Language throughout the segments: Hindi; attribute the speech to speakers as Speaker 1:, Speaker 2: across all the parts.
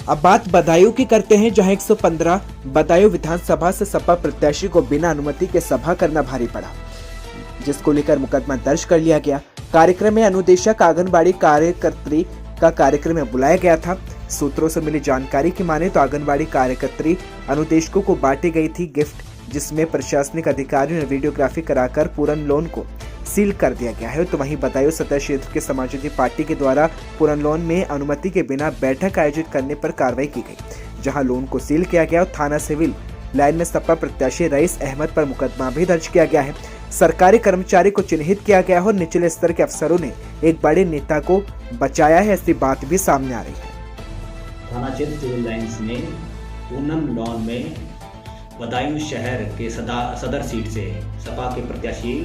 Speaker 1: अब बात बदायूं की करते हैं, जहां 115 बदायूं विधानसभा से सपा प्रत्याशी को बिना अनुमति के सभा करना भारी पड़ा, जिसको लेकर मुकदमा दर्ज कर लिया गया। कार्यक्रम में अनुदेशक आंगनबाड़ी कार्यकर्त्री का कार्यक्रम में बुलाया गया था। सूत्रों से मिली जानकारी की माने तो आंगनबाड़ी कार्यकर्त्री अनुदेशकों को बांटी गई थी गिफ्ट, जिसमें प्रशासनिक अधिकारियों ने वीडियोग्राफी कराकर पूरन लोन को सील कर दिया गया है। तो वहीं बदायूं सदर क्षेत्र के समाजवादी पार्टी के द्वारा पूरन लोन में अनुमति के बिना बैठक आयोजित करने पर कार्रवाई की गई, जहां लोन को सील किया गया और थाना सिविल लाइन में सपा प्रत्याशी रईस अहमद पर मुकदमा भी दर्ज किया गया है। सरकारी कर्मचारी को चिन्हित किया गया है और निचले स्तर के अफसरों ने एक बड़े नेता को बचाया है, ऐसी बात भी सामने आ रही है।
Speaker 2: थाना क्षेत्र सिविल लाइन्स में पूनम लॉन में बदायूं शहर के सदर सीट से सपा के प्रत्याशी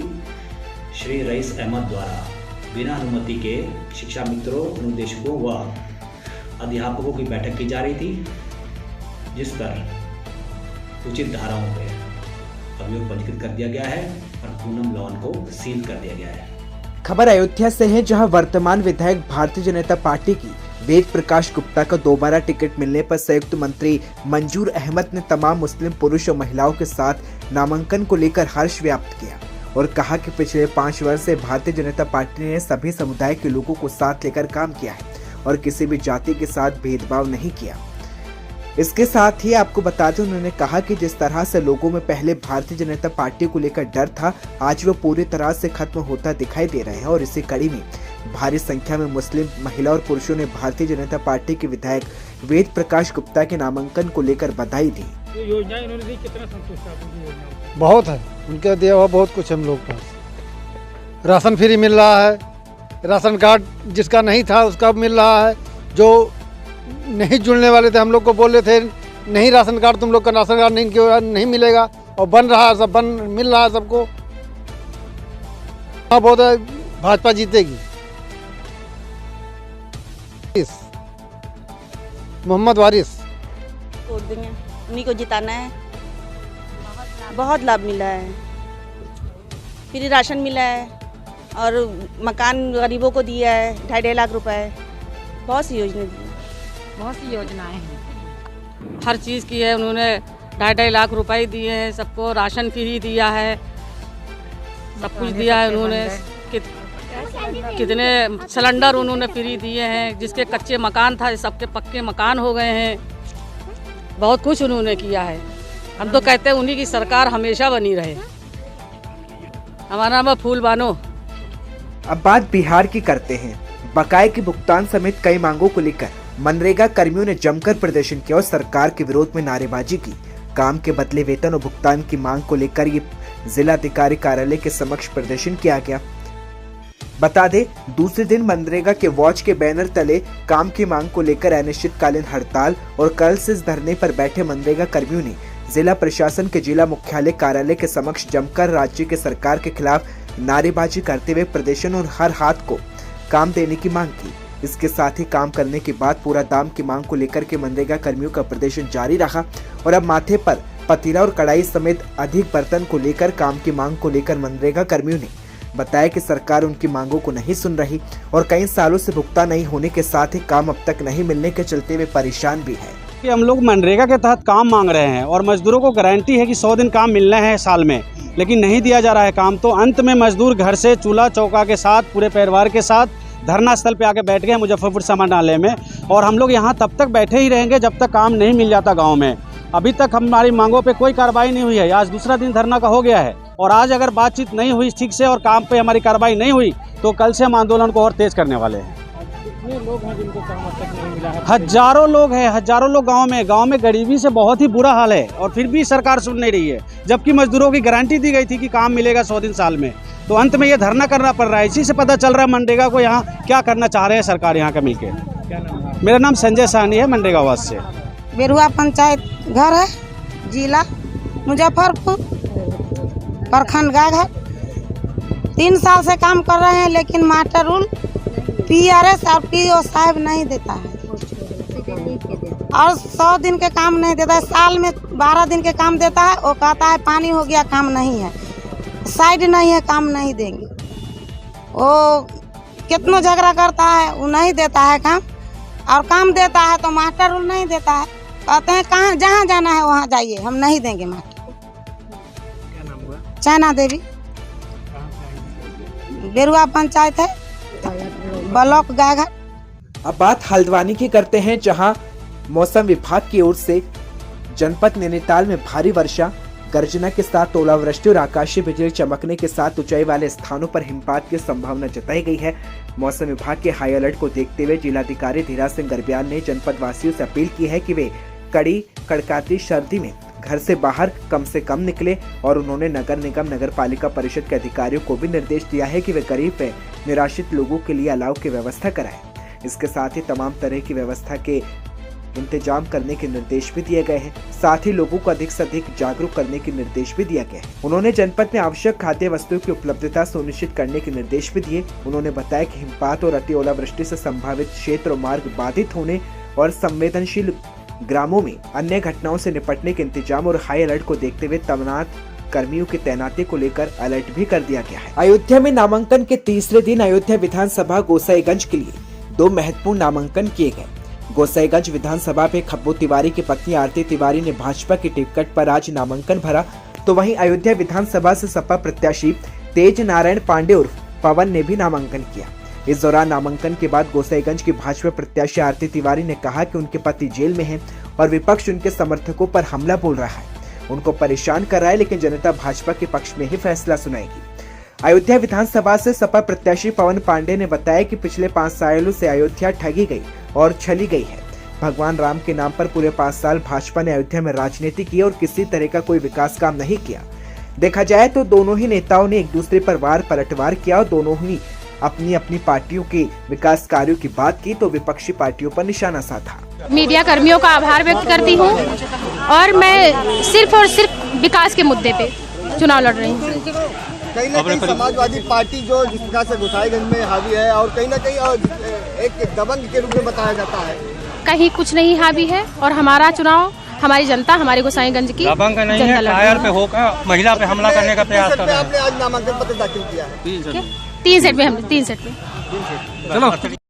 Speaker 2: श्री रईस अहमद द्वारा बिना अनुमति के शिक्षा मित्रों, अनुदेशकों व अध्यापकों की बैठक की जा रही थी, जिस पर उचित धाराओं पर अभियोग पंजीकृत कर दिया गया है और पूनम लॉन को सील कर दिया गया है।
Speaker 1: खबर अयोध्या से है, जहां वर्तमान विधायक भारतीय जनता पार्टी की वेद प्रकाश गुप्ता को दोबारा टिकट मिलने पर संयुक्त मंत्री मंजूर अहमद ने तमाम मुस्लिम पुरुष और महिलाओं के साथ नामांकन को लेकर हर्ष व्यक्त किया और कहा कि पिछले 5 वर्ष से भारतीय जनता पार्टी ने सभी समुदाय के लोगों को साथ लेकर काम किया है और किसी भी जाति के साथ भेदभाव नहीं किया। इसके साथ ही आपको बता दें, उन्होंने कहा कि जिस तरह से लोगों में पहले भारतीय जनता पार्टी को लेकर डर था, आज वो पूरी तरह से खत्म होता दिखाई दे रहे हैं और इसी कड़ी में भारी संख्या में मुस्लिम महिला और पुरुषों ने भारतीय जनता पार्टी के विधायक वेद प्रकाश गुप्ता के नामांकन को लेकर बधाई दी।
Speaker 3: योजना इन्होंने दी, कितना संतुष्ट आप उनकी योजना?
Speaker 4: बहुत है, उनके दिया हुआ बहुत कुछ हम लोग पास। राशन फ्री मिल रहा है, राशन कार्ड जिसका नहीं था उसका मिल रहा है, जो नहीं जुड़ने वाले थे हम लोग को बोल रहे थे नहीं राशन कार्ड, तुम लोग का राशन कार्ड नहीं मिलेगा, और बन रहा है, सब मिल रहा है सबको। बहुत है, भाजपा जीतेगी। मोहम्मद वारिस
Speaker 5: वोट देंगे, उन्हीं को जिताना है। बहुत लाभ मिला है, फ्री राशन मिला है और मकान गरीबों को दिया है 2.5 लाख रुपए। बहुत सी योजना दी,
Speaker 6: बहुत सी योजनाएं हैं, हर चीज़ की है। उन्होंने 2.5 लाख रुपए दिए हैं सबको, राशन फ्री दिया है, सब कुछ दिया है उन्होंने। कितने सिलेंडर उन्होंने फ्री दिए हैं, जिसके कच्चे मकान था सबके पक्के मकान हो गए हैं। बहुत कुछ उन्होंने किया है। हम तो कहते हैं उन्हीं की सरकार हमेशा बनी रहे। हमारा नाम है फूल बानो।
Speaker 1: अब बात बिहार की करते हैं। बकाये के भुगतान समेत कई मांगों को लेकर मनरेगा कर्मियों ने जमकर प्रदर्शन किया और सरकार के विरोध में नारेबाजी की। काम के बदले वेतन और भुगतान की मांग को लेकर ये जिलाधिकारी कार्यालय के समक्ष प्रदर्शन किया गया। बता दें, दूसरे दिन मनरेगा के वॉच के बैनर तले काम की मांग को लेकर अनिश्चितकालीन हड़ताल और कल से इस धरने पर बैठे मनरेगा कर्मियों ने जिला प्रशासन के जिला मुख्यालय कार्यालय के समक्ष जमकर राज्य के सरकार के खिलाफ नारेबाजी करते हुए प्रदर्शन और हर हाथ को काम देने की मांग की। इसके साथ ही काम करने के बाद पूरा दाम की मांग को लेकर के मनरेगा कर्मियों का प्रदर्शन जारी रहा और अब माथे पर पतीला और कढ़ाई समेत अधिक बर्तन को लेकर काम की मांग को लेकर मनरेगा कर्मियों ने बताया कि सरकार उनकी मांगों को नहीं सुन रही और कई सालों से भुगतान नहीं होने के साथ ही काम अब तक नहीं मिलने के चलते वे परेशान भी हैं।
Speaker 3: कि हम लोग मनरेगा के तहत काम मांग रहे हैं और मजदूरों को गारंटी है कि 100 दिन काम मिलना है साल में, लेकिन नहीं दिया जा रहा है काम। तो अंत में मजदूर घर से चूल्हा चौका के साथ पूरे परिवार के साथ धरना स्थल पे आके बैठ गए मुजफ्फरपुर समाहरणालय में, और हम लोग यहाँ तब तक बैठे ही रहेंगे जब तक काम नहीं मिल जाता गाँव में। अभी तक हमारी मांगों पे कोई कार्रवाई नहीं हुई है। आज दूसरा दिन धरना का हो गया है और आज अगर बातचीत नहीं हुई ठीक से और काम पे हमारी कार्रवाई नहीं हुई तो कल से हम आंदोलन को और तेज करने वाले हैं।
Speaker 4: कितने लोग हैं जिनको काम अब तक नहीं मिला है?
Speaker 3: हजारों लोग हैं, हजारों लोग गांव में गरीबी से बहुत ही बुरा हाल है और फिर भी सरकार सुन नहीं रही है, जबकि मजदूरों की गारंटी दी गई थी कि काम मिलेगा 100 दिन साल में। तो अंत में ये धरना करना पड़ रहा है। इसी से पता चल रहा है मनरेगा को यहाँ क्या करना चाह रहे हैं सरकार यहाँ का मिलके।
Speaker 4: क्या नाम है?
Speaker 3: मेरा नाम संजय साहनी है, मनरेगा आवास से।
Speaker 7: बेरुआ पंचायत घर है, जिला मुजफ्फरपुर, प्रखंड गाघर। 3 साल से काम कर रहे हैं, लेकिन मास्टर रूल PRS और PO साहब नहीं देता है और 100 दिन के काम नहीं देता है। साल में 12 दिन के काम देता है। वो कहता है पानी हो गया, काम नहीं है, साइड नहीं है, काम नहीं देंगे। वो कितना झगड़ा करता है, वो नहीं देता है काम। और काम देता है तो मास्टर रूल नहीं देता है। कहते हैं कहाँ जहाँ जाना है वहाँ जाइए, हम नहीं देंगे मास्टर।
Speaker 3: क्या नाम हुआ?
Speaker 7: चाइना देवी, बेरुआ पंचायत है, ब्लॉक गायघाट।
Speaker 1: अब बात हल्द्वानी की करते हैं, जहां मौसम विभाग की ओर से जनपद नैनीताल में भारी वर्षा, गर्जना के साथ ओलावृष्टि और आकाशीय बिजली चमकने के साथ ऊंचाई वाले स्थानों पर हिमपात की संभावना जताई गई है। मौसम विभाग के हाई अलर्ट को देखते हुए जिलाधिकारी धीराज सिंह गर्ब्याल ने जनपद वासियों से अपील की है कि वे कड़ी कड़काती सर्दी में घर से बाहर कम से कम निकले और उन्होंने नगर निगम नगर पालिका परिषद के अधिकारियों को भी निर्देश दिया है कि वे गरीब व निराश्रित लोगों के लिए अलाव की व्यवस्था कराएं। इसके साथ ही तमाम तरह की व्यवस्था के इंतजाम करने के निर्देश भी दिए गए हैं। साथ ही लोगों को अधिक से अधिक जागरूक करने के निर्देश भी दिया गया है। उन्होंने जनपद में आवश्यक खाद्य वस्तुओं की उपलब्धता सुनिश्चित करने के निर्देश भी दिए। उन्होंने बताया कि हिमपात और अति ओलावृष्टि से संभावित क्षेत्र और मार्ग बाधित होने और संवेदनशील ग्रामों में अन्य घटनाओं से निपटने के इंतजाम और हाई अलर्ट को देखते हुए तैनात कर्मियों की तैनाती को लेकर अलर्ट भी कर दिया गया है। अयोध्या में नामांकन के तीसरे दिन अयोध्या विधानसभा गोसाईगंज के लिए 2 महत्वपूर्ण नामांकन किए गए। गोसाईगंज विधानसभा पे खब्बू तिवारी की पत्नी आरती तिवारी ने भाजपा की टिकट पर आज नामांकन भरा, तो वहीं अयोध्या विधानसभा से सपा प्रत्याशी तेज नारायण पांडे उर्फ पवन ने भी नामांकन किया। इस दौरान नामांकन के बाद गोसाईगंज की भाजपा प्रत्याशी आरती तिवारी ने कहा कि उनके पति जेल में हैं और विपक्ष उनके समर्थकों पर हमला बोल रहा है, उनको परेशान कर रहा है, लेकिन जनता भाजपा के पक्ष में ही फैसला सुनाएगी। अयोध्या विधानसभा से सपा प्रत्याशी पवन पांडे ने बताया कि पिछले 5 सालों से अयोध्या ठगी गई और छली गई है। भगवान राम के नाम पर पूरे 5 साल भाजपा ने अयोध्या में राजनीति की और किसी तरह का कोई विकास काम नहीं किया। देखा जाए तो दोनों ही नेताओं ने एक दूसरे पर वार पलटवार किया और दोनों ही अपनी अपनी पार्टियों के विकास कार्यों की बात की तो विपक्षी पार्टियों पर निशाना साधा।
Speaker 8: मीडिया कर्मियों का आभार व्यक्त करती हूँ और मैं सिर्फ और सिर्फ विकास के मुद्दे पे चुनाव लड़ रही हूँ।
Speaker 9: कहीं ना कहीं समाजवादी पार्टी जो जिस प्रकार से गोसाईगंज में हावी है और कहीं ना कहीं एक दबंग के रूप में बताया जाता है,
Speaker 8: कहीं कुछ नहीं हावी है और हमारा चुनाव हमारी जनता हमारे गोसाईगंज की
Speaker 3: दबंग नहीं है, टायर पे होकर महिला पे हमला करने का प्रयास कर रहे हैं।
Speaker 9: आपने आज नामांकन पत्र दाखिल किया है
Speaker 8: 3 सेट में 3 सेट में।
Speaker 3: चलो।